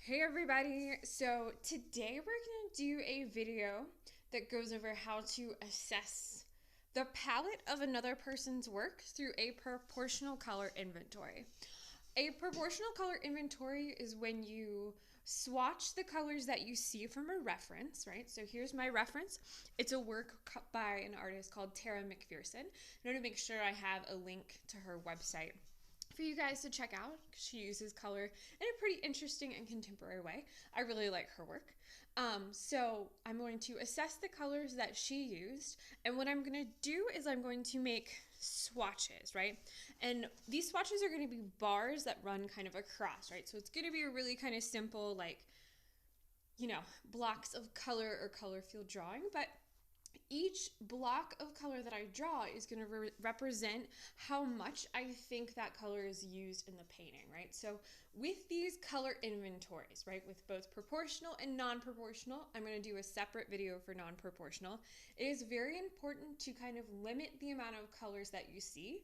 Hey everybody! So today we're going to do a video that goes over how to assess the palette of another person's work through a proportional color inventory. A proportional color inventory is when you swatch the colors that you see from a reference, right? So here's my reference. It's a work by an artist called Tara McPherson. I'm going to make sure I have a link to her website for you guys to check out because she uses color in a pretty interesting and contemporary way. I really like her work. So I'm going to assess the colors that she used, and what I'm going to do is I'm going to make swatches, right? And these swatches are going to be bars that run kind of across, right? So it's going to be a really kind of simple, like, blocks of color or color field drawing, but each block of color that I draw is going to represent how much I think that color is used in the painting, right? So with these color inventories, right, with both proportional and non-proportional, I'm going to do a separate video for non-proportional. It is very important to kind of limit the amount of colors that you see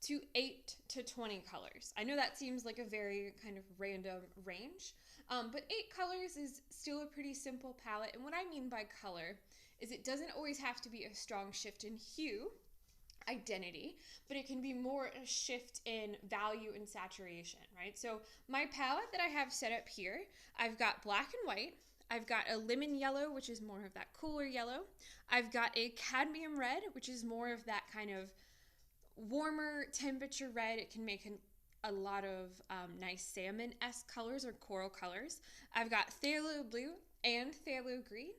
to 8 to 20 colors. I know that seems like a very kind of random range, but 8 colors is still a pretty simple palette. And what I mean by color is it doesn't always have to be a strong shift in hue, identity, but it can be more a shift in value and saturation, right? So my palette that I have set up here, I've got black and white, I've got a lemon yellow, which is more of that cooler yellow, I've got a cadmium red, which is more of that kind of warmer temperature red. It can make a lot of nice salmon-esque colors or coral colors. I've got phthalo blue and phthalo green.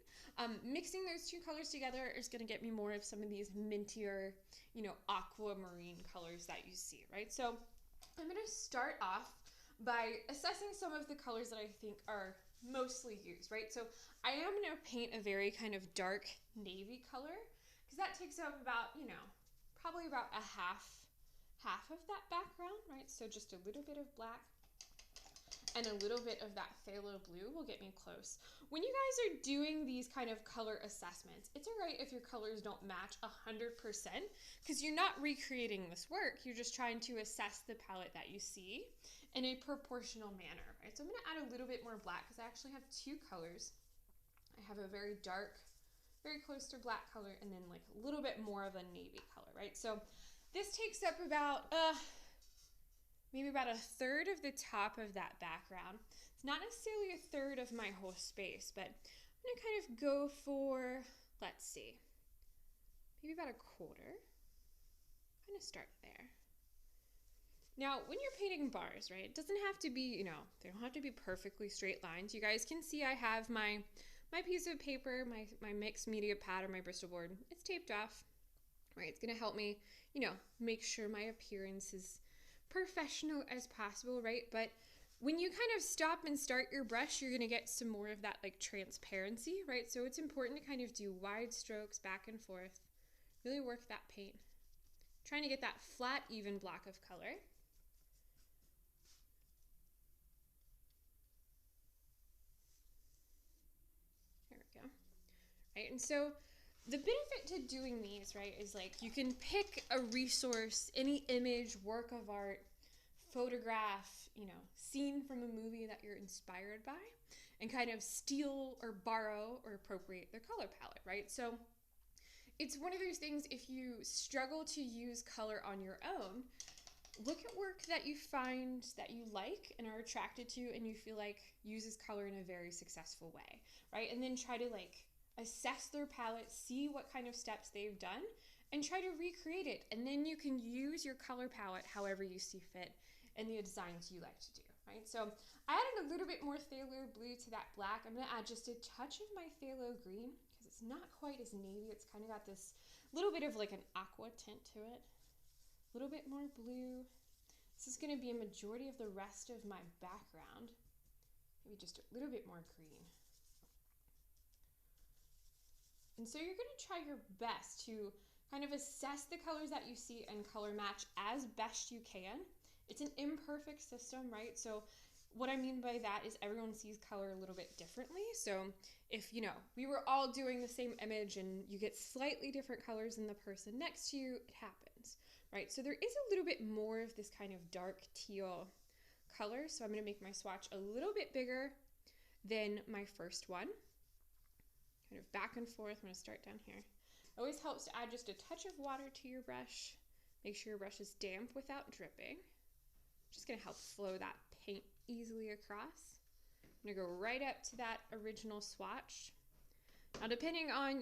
Mixing those two colors together is going to get me more of some of these mintier, aquamarine colors that you see, right? So I'm going to start off by assessing some of the colors that I think are mostly used, right? So I am going to paint a very kind of dark navy color because that takes up about, probably about a half of that background, right? So just a little bit of black and a little bit of that phthalo blue will get me close. When you guys are doing these kind of color assessments, it's all right if your colors don't match 100% because you're not recreating this work. You're just trying to assess the palette that you see in a proportional manner, right? So I'm going to add a little bit more black because I actually have two colors. I have a very dark, very close to black color, and then like a little bit more of a navy color, right? So this takes up about maybe about a third of the top of that background. It's not necessarily a third of my whole space, but I'm gonna kind of go for, let's see, maybe about a quarter. I'm gonna start there. Now, when you're painting bars, right, it doesn't have to be, they don't have to be perfectly straight lines. You guys can see I have my piece of paper, my mixed media pad or my Bristol board. It's taped off, right? It's gonna help me, make sure my appearance is professional as possible, right? But when you kind of stop and start your brush, you're going to get some more of that like transparency, right? So it's important to kind of do wide strokes back and forth, really work that paint, trying to get that flat, even block of color. There we go. Right, and so the benefit to doing these, right, is like you can pick a resource, any image, work of art, photograph, scene from a movie that you're inspired by, and kind of steal or borrow or appropriate their color palette, right? So it's one of those things, if you struggle to use color on your own, look at work that you find that you like and are attracted to and you feel like uses color in a very successful way, right? And then try to like assess their palette, see what kind of steps they've done, and try to recreate it. And then you can use your color palette however you see fit and the designs you like to do, right? So I added a little bit more phthalo blue to that black. I'm gonna add just a touch of my phthalo green because it's not quite as navy. It's kind of got this little bit of like an aqua tint to it. A little bit more blue. This is gonna be a majority of the rest of my background. Maybe just a little bit more green. And so you're gonna try your best to kind of assess the colors that you see and color match as best you can. It's an imperfect system, right? So what I mean by that is everyone sees color a little bit differently. So if, we were all doing the same image and you get slightly different colors than the person next to you, it happens, right? So there is a little bit more of this kind of dark teal color. So I'm gonna make my swatch a little bit bigger than my first one. Kind of back and forth. I'm going to start down here. It always helps to add just a touch of water to your brush. Make sure your brush is damp without dripping. Just going to help flow that paint easily across. I'm going to go right up to that original swatch. Now, depending on,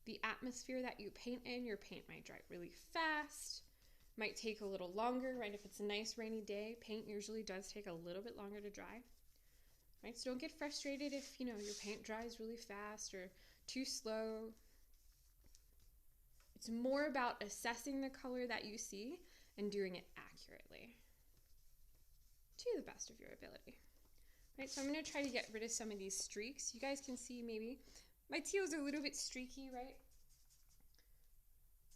the atmosphere that you paint in, your paint might dry really fast, might take a little longer, right? If it's a nice rainy day, paint usually does take a little bit longer to dry, right? So don't get frustrated if, your paint dries really fast or too slow. It's more about assessing the color that you see and doing it accurately to the best of your ability. Right, so I'm going to try to get rid of some of these streaks. You guys can see maybe my teal's a little bit streaky, right?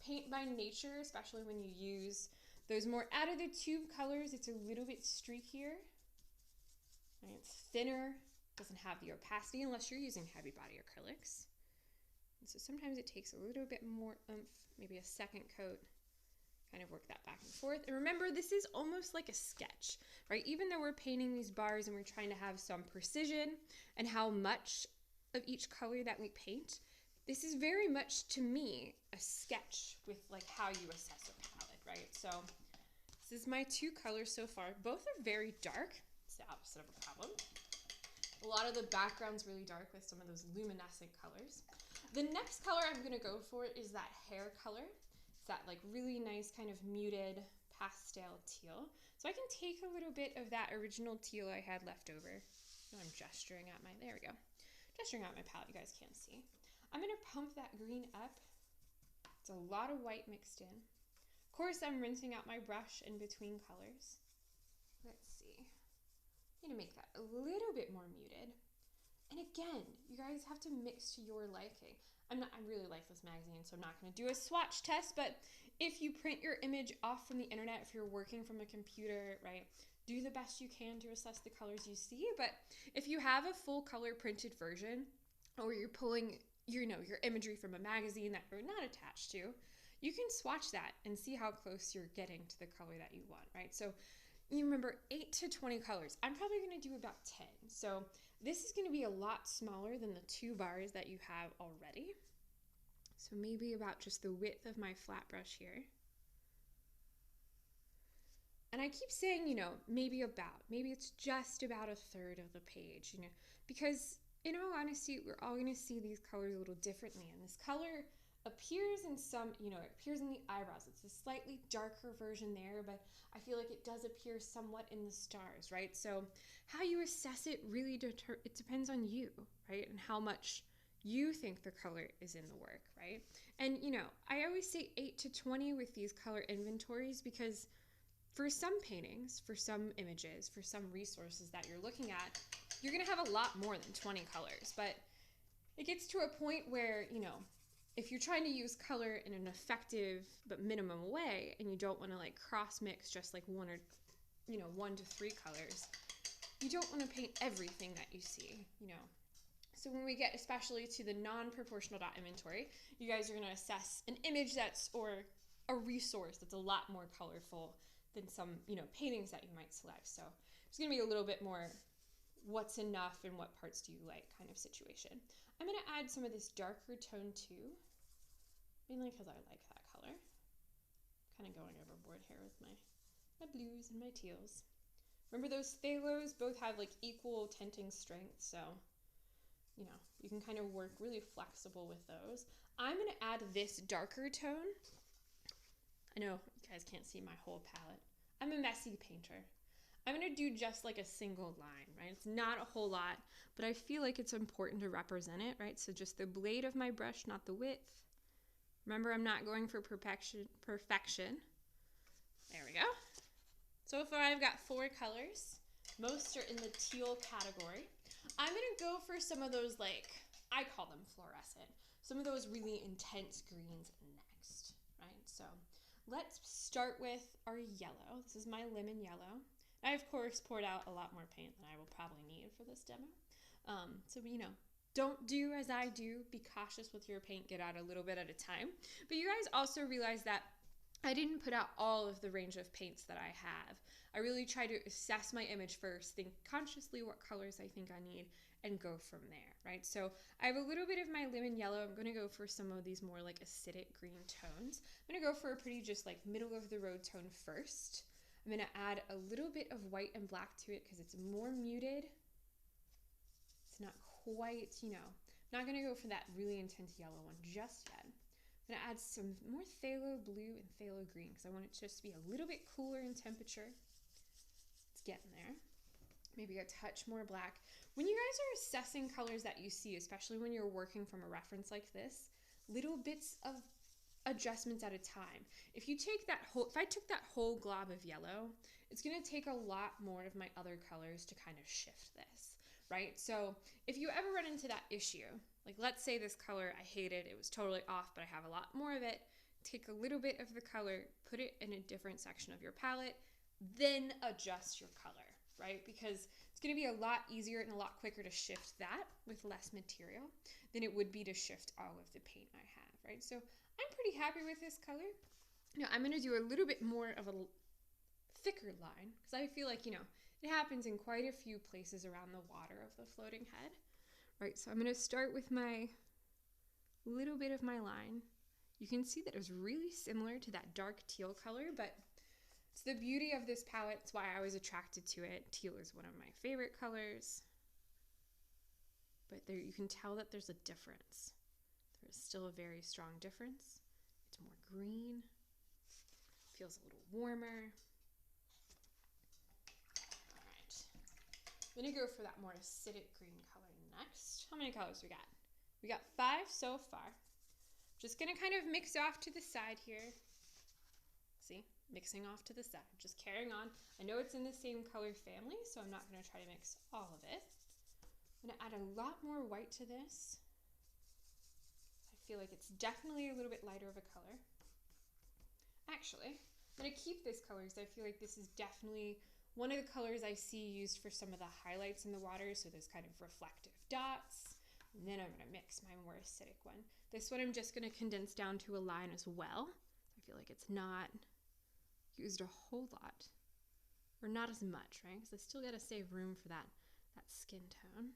Paint by nature, especially when you use those more out of the tube colors, it's a little bit streakier. Right, it's thinner, doesn't have the opacity unless you're using heavy body acrylics. And so sometimes it takes a little bit more oomph, maybe a second coat. Kind of work that back and forth. And remember, this is almost like a sketch, right? Even though we're painting these bars and we're trying to have some precision and how much of each color that we paint, this is very much, to me, a sketch with like how you assess a palette, right? So this is my two colors so far. Both are very dark. It's the opposite of a problem. A lot of the background's really dark with some of those luminescent colors. The next color I'm gonna go for is that hair color. That like really nice kind of muted pastel teal. So I can take a little bit of that original teal I had left over. I'm gesturing at there we go. Gesturing at my palette, you guys can't see. I'm gonna pump that green up. It's a lot of white mixed in. Of course, I'm rinsing out my brush in between colors. Let's see. I'm gonna make that a little bit more muted. And again, you guys have to mix to your liking. I really like this magazine, so I'm not going to do a swatch test, but if you print your image off from the internet, if you're working from a computer, right, do the best you can to assess the colors you see. But if you have a full color printed version, or you're pulling, your imagery from a magazine that you're not attached to, you can swatch that and see how close you're getting to the color that you want, right? So you remember 8 to 20 colors. I'm probably going to do about 10. So this is going to be a lot smaller than the 2 bars that you have already. So maybe about just the width of my flat brush here. And I keep saying, maybe it's just about a third of the page, because in all honesty, we're all going to see these colors a little differently. And this color appears in some, it appears in the eyebrows. It's a slightly darker version there, but I feel like it does appear somewhat in the stars, right? So how you assess it really it depends on you, right? And how much you think the color is in the work, right? And, I always say 8 to 20 with these color inventories because for some paintings, for some images, for some resources that you're looking at, you're going to have a lot more than 20 colors. But it gets to a point where, if you're trying to use color in an effective but minimum way and you don't want to like cross mix just like 1 to 3 colors, you don't want to paint everything that you see, So when we get especially to the non-proportional dot inventory, you guys are going to assess an image or a resource that's a lot more colorful than some, paintings that you might select. So it's going to be a little bit more what's enough and what parts do you like kind of situation. I'm going to add some of this darker tone too, mainly because I like that color. Kind of going overboard here with my blues and my teals. Remember those phthalos both have like equal tinting strength, so you can kind of work really flexible with those. I'm going to add this darker tone. I know you guys can't see my whole palette. I'm a messy painter. I'm going to do just like a single line, right? It's not a whole lot, but I feel like it's important to represent it, right? So just the blade of my brush, not the width. Remember, I'm not going for perfection. There we go. So far I've got 4 colors. Most are in the teal category. I'm going to go for some of those, I call them fluorescent. Some of those really intense greens next, right? So let's start with our yellow. This is my lemon yellow. I, of course, poured out a lot more paint than I will probably need for this demo. So, don't do as I do. Be cautious with your paint. Get out a little bit at a time. But you guys also realize that I didn't put out all of the range of paints that I have. I really try to assess my image first, think consciously what colors I think I need, and go from there, right? So I have a little bit of my lemon yellow. I'm going to go for some of these more like acidic green tones. I'm going to go for a pretty just like middle of the road tone first. I'm going to add a little bit of white and black to it because it's more muted. It's not quite, not going to go for that really intense yellow one just yet. I'm going to add some more phthalo blue and phthalo green because I want it just to be a little bit cooler in temperature. It's getting there. Maybe a touch more black. When you guys are assessing colors that you see, especially when you're working from a reference like this, little bits of adjustments at a time. If I took that whole glob of yellow, it's going to take a lot more of my other colors to kind of shift this, right? So if you ever run into that issue, like let's say this color I hated, it was totally off, but I have a lot more of it, take a little bit of the color, put it in a different section of your palette, then adjust your color, right? Because it's going to be a lot easier and a lot quicker to shift that with less material than it would be to shift all of the paint I have, right? So I'm pretty happy with this color. Now I'm going to do a little bit more of a thicker line because I feel like, it happens in quite a few places around the water of the floating head, right? So I'm going to start with my little bit of my line. You can see that it was really similar to that dark teal color, but it's the beauty of this palette. It's why I was attracted to it. Teal is one of my favorite colors, but there you can tell that there's a difference. There is still a very strong difference. It's more green, feels a little warmer. All right, I'm gonna go for that more acidic green color next. How many colors we got? We got 5 so far. Just gonna kind of mix off to the side here. See, mixing off to the side, just carrying on. I know it's in the same color family, so I'm not gonna try to mix all of it. I'm gonna add a lot more white to this. I feel like it's definitely a little bit lighter of a color. Actually, I'm gonna keep this color because I feel like this is definitely one of the colors I see used for some of the highlights in the water, so there's kind of reflective dots. And then I'm gonna mix my more acidic one. This one I'm just gonna condense down to a line as well. I feel like it's not used a whole lot, or not as much, right? Because I still gotta save room for that skin tone.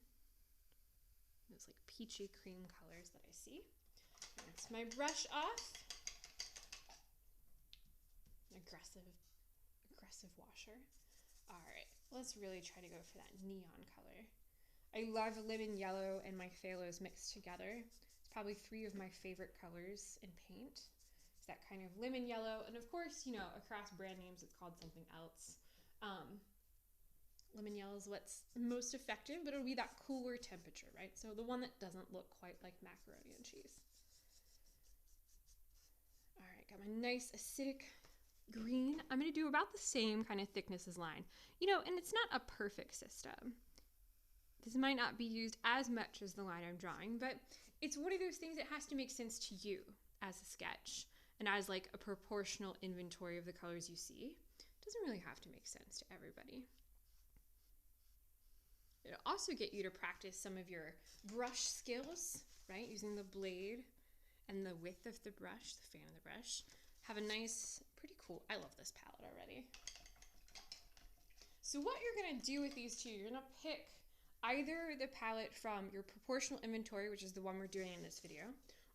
Those like peachy cream colors that I see. Rinse my brush off. Aggressive washer. All right, let's really try to go for that neon color. I love lemon yellow and my phthalos mixed together. It's probably 3 of my favorite colors in paint. It's that kind of lemon yellow, and of course, across brand names it's called something else. Lemon yellow is what's most effective, but it'll be that cooler temperature, right? So the one that doesn't look quite like macaroni and cheese. All right, got my nice acidic green. I'm going to do about the same kind of thickness as line. And it's not a perfect system. This might not be used as much as the line I'm drawing, but it's one of those things that has to make sense to you as a sketch and as like a proportional inventory of the colors you see. It doesn't really have to make sense to everybody. It'll also get you to practice some of your brush skills, right? Using the blade and the width of the brush, the fan of the brush. Have a nice, pretty cool, I love this palette already. So what you're gonna do with these two, you're gonna pick either the palette from your proportional inventory, which is the one we're doing in this video,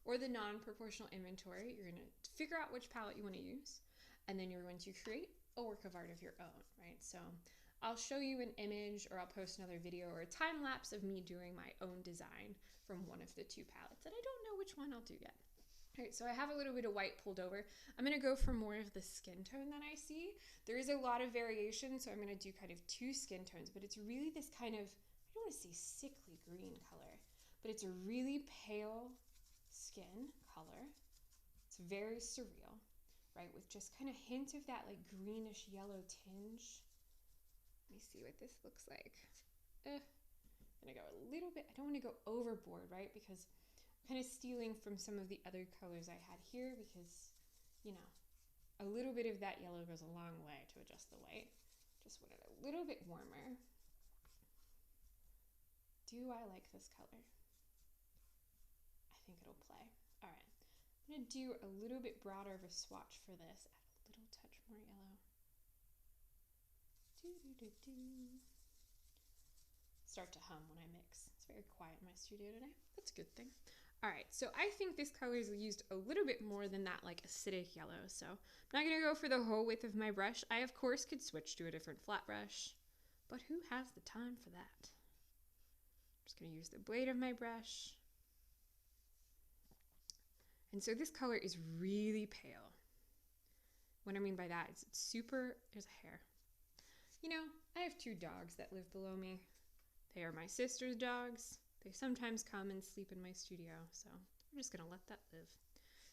or the non-proportional inventory. You're gonna figure out which palette you wanna use, and then you're going to create a work of art of your own, right? So I'll show you an image, or I'll post another video or a time lapse of me doing my own design from one of the 2 palettes, and I don't know which one I'll do yet. All right, so I have a little bit of white pulled over. I'm gonna go for more of the skin tone that I see. There is a lot of variation, so I'm gonna do kind of 2 skin tones, but it's really this kind of, I don't wanna say sickly green color, but it's a really pale skin color. It's very surreal, right? With just kind of hint of that like greenish yellow tinge. Let me see what this looks like. I'm gonna go a little bit, I don't wanna go overboard, right? Because I'm kind of stealing from some of the other colors I had here because, a little bit of that yellow goes a long way to adjust the white. Just want it a little bit warmer. Do I like this color? I think it'll play. All right, I'm gonna do a little bit broader of a swatch for this. Add more yellow. Do, do, do, do. Start to hum when I mix. It's very quiet in my studio today. That's a good thing. All right, so I think this color is used a little bit more than that like acidic yellow. So I'm not gonna go for the whole width of my brush. I of course could switch to a different flat brush, but who has the time for that? I'm just gonna use the blade of my brush. And so this color is really pale. What I mean by that is it's super, there's a hair. You know, I have 2 dogs that live below me. They are my sister's dogs. They sometimes come and sleep in my studio, so we're just gonna let that live.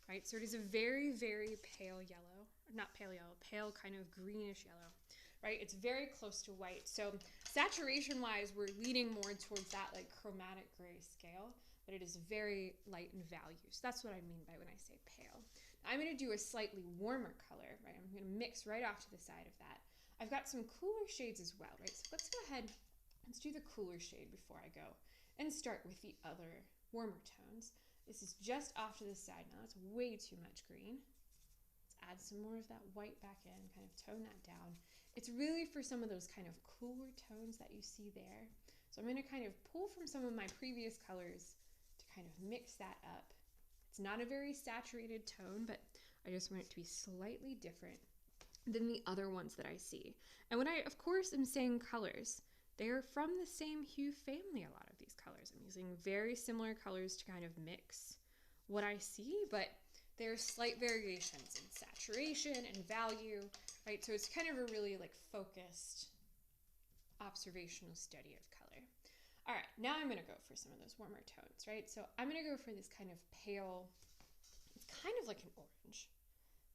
All right, so it is a very, very pale yellow, not pale yellow, pale kind of greenish yellow, right? It's very close to white. So saturation-wise, we're leaning more towards that like chromatic gray scale, but it is very light in value. So that's what I mean by when I say pale. Now, I'm gonna do a slightly warmer color, right? I'm gonna mix right off to the side of that. I've got some cooler shades as well, right? So let's go ahead, let's do the cooler shade before I go and start with the other warmer tones. This is just off to the side now. It's way too much green. Let's add some more of that white back in, kind of tone that down. It's really for some of those kind of cooler tones that you see there. So I'm gonna kind of pull from some of my previous colors to kind of mix that up. It's not a very saturated tone, but I just want it to be slightly different than the other ones that I see. And when I, of course, am saying colors, they are from the same hue family, a lot of these colors. I'm using very similar colors to kind of mix what I see, but there are slight variations in saturation and value, right? So it's kind of a really like focused observational study of color. All right, now I'm gonna go for some of those warmer tones, right? So I'm gonna go for this kind of pale, it's kind of like an orange.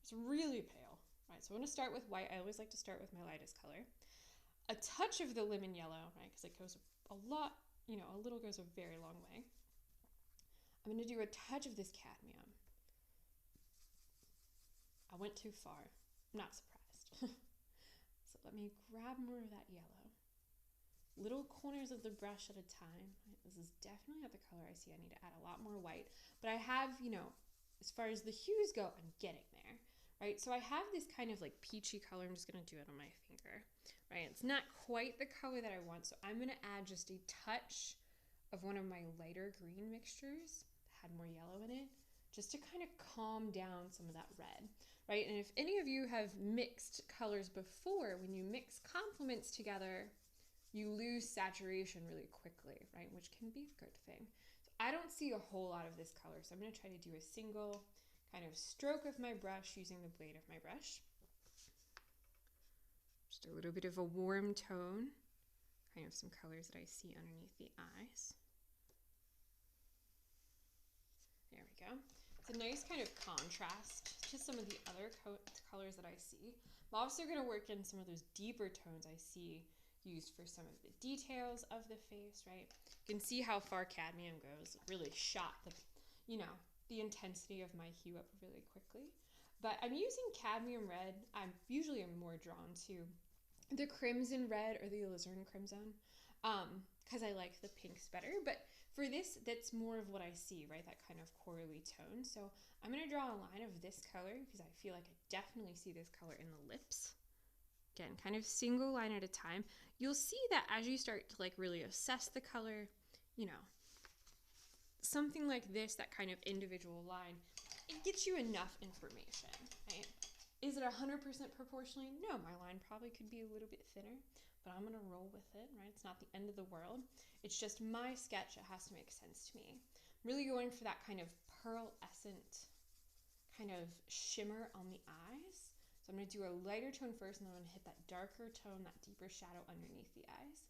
It's really pale, right? So I'm gonna start with white. I always like to start with my lightest color. A touch of the lemon yellow, right? Because it goes a lot, you know, a little goes a very long way. I'm gonna do a touch of this cadmium. I went too far. I'm not surprised. So let me grab more of that yellow. Little corners of the brush at a time. Right? This is definitely not the color I see. I need to add a lot more white. But I have, you know, as far as the hues go, I'm getting there, right? So I have this kind of like peachy color. I'm just gonna do it on my finger, right? It's not quite the color that I want. So I'm gonna add just a touch of one of my lighter green mixtures that had more yellow in it, just to kind of calm down some of that red, right? And if any of you have mixed colors before, when you mix complements together, you lose saturation really quickly, right? Which can be a good thing. So I don't see a whole lot of this color, so I'm gonna try to do a single kind of stroke of my brush using the blade of my brush. Just a little bit of a warm tone, kind of some colors that I see underneath the eyes. There we go. It's a nice kind of contrast to some of the other colors that I see. I'm also gonna work in some of those deeper tones I see used for some of the details of the face, right? You can see how far cadmium goes. It really shot the, you know, the intensity of my hue up really quickly. But I'm using cadmium red. I'm usually more drawn to the crimson red or the alizarin crimson because I like the pinks better. But for this, that's more of what I see, right? That kind of corally tone. So I'm gonna draw a line of this color because I feel like I definitely see this color in the lips. Again, kind of single line at a time. You'll see that as you start to like really assess the color, you know, something like this, that kind of individual line, it gets you enough information, right? Is it 100% proportionally? No, my line probably could be a little bit thinner, but I'm gonna roll with it, right? It's not the end of the world. It's just my sketch. It has to make sense to me. I'm really going for that kind of pearlescent kind of shimmer on the eyes. So I'm gonna do a lighter tone first, and then I'm gonna hit that darker tone, that deeper shadow underneath the eyes.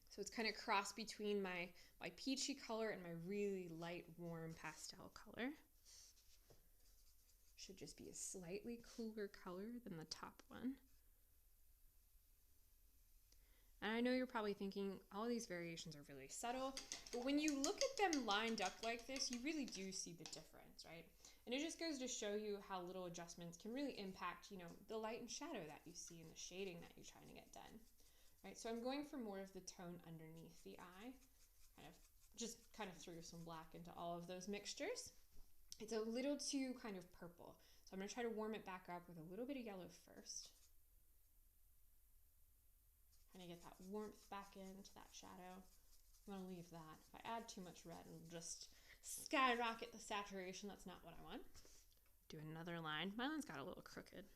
So it's kind of cross between my peachy color and my really light, warm pastel color. Should just be a slightly cooler color than the top one. And I know you're probably thinking all these variations are really subtle, but when you look at them lined up like this, you really do see the difference, right? And it just goes to show you how little adjustments can really impact, you know, the light and shadow that you see and the shading that you're trying to get done, right? So I'm going for more of the tone underneath the eye, kind of threw some black into all of those mixtures. It's a little too kind of purple. So I'm going to try to warm it back up with a little bit of yellow first. Kind of get that warmth back into that shadow. I'm going to leave that. If I add too much red, it'll just skyrocket the saturation. That's not what I want. Do another line. My line's got a little crooked.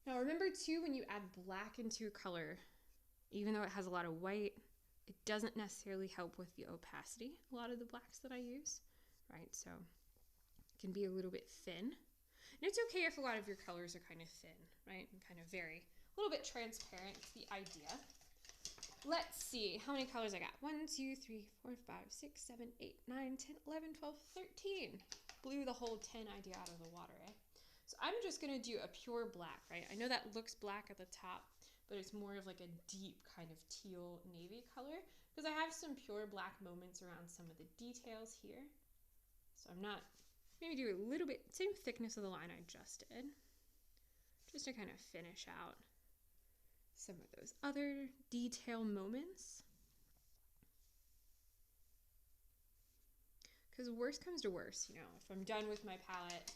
Now remember too, when you add black into a color, even though it has a lot of white, it doesn't necessarily help with the opacity, a lot of the blacks that I use, right? So it can be a little bit thin. And it's okay if a lot of your colors are kind of thin, right? And kind of very, a little bit transparent, it's the idea. Let's see how many colors I got. 1, 2, 3, 4, 5, 6, 7, 8, 9, 10, 11, 12, 13. Blew the whole 10 idea out of the water, eh? So I'm just gonna do a pure black, right? I know that looks black at the top, but it's more of like a deep kind of teal navy color because I have some pure black moments around some of the details here. So I'm not, maybe do a little bit, same thickness of the line I just did, just to kind of finish out some of those other detail moments. Because worst comes to worst, you know, if I'm done with my palette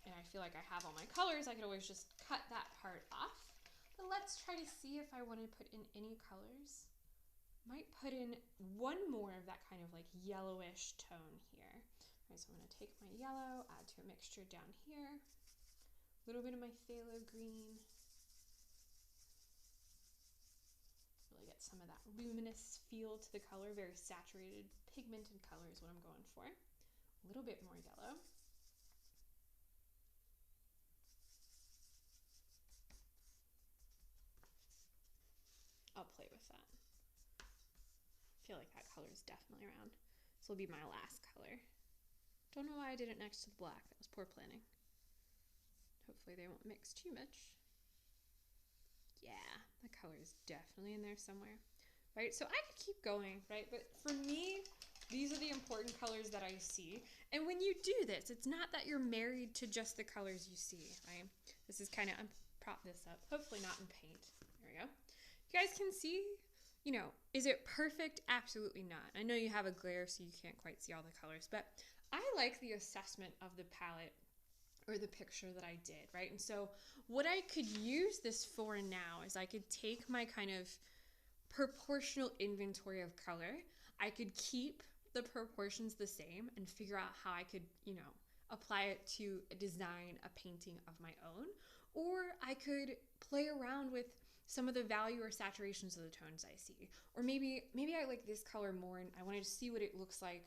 and I feel like I have all my colors, I could always just cut that part off. But let's try to see if I want to put in any colors. Might put in one more of that kind of like yellowish tone here. All right, so I'm going to take my yellow, add to a mixture down here, a little bit of my phthalo green. Really get some of that luminous feel to the color, very saturated, pigmented color is what I'm going for. A little bit more yellow. I'll play with that. I feel like that color is definitely around. This will be my last color. Don't know why I did it next to the black. That was poor planning. Hopefully they won't mix too much. Yeah, the color is definitely in there somewhere, right? So I could keep going, right? But for me, these are the important colors that I see. And when you do this, it's not that you're married to just the colors you see, right? This is kind of, I'm prop this up, hopefully not in paint. There we go. You guys can see, you know, is it perfect? Absolutely not. I know you have a glare so you can't quite see all the colors, but I like the assessment of the palette or the picture that I did, right? And so what I could use this for now is I could take my kind of proportional inventory of color. I could keep the proportions the same and figure out how I could, you know, apply it to a design, a painting of my own. Or I could play around with some of the value or saturations of the tones I see. Or maybe I like this color more and I wanted to see what it looks like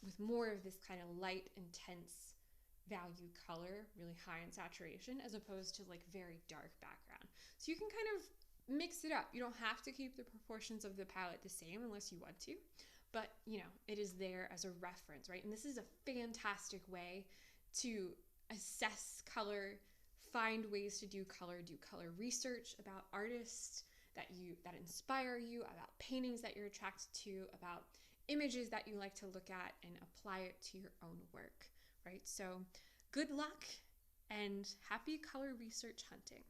with more of this kind of light, intense value color, really high in saturation, as opposed to like very dark background. So you can kind of mix it up. You don't have to keep the proportions of the palette the same unless you want to, but you know, it is there as a reference, right? And this is a fantastic way to assess color, find ways to do color research about artists that inspire you, about paintings that you're attracted to, about images that you like to look at, and apply it to your own work, right? So good luck and happy color research hunting.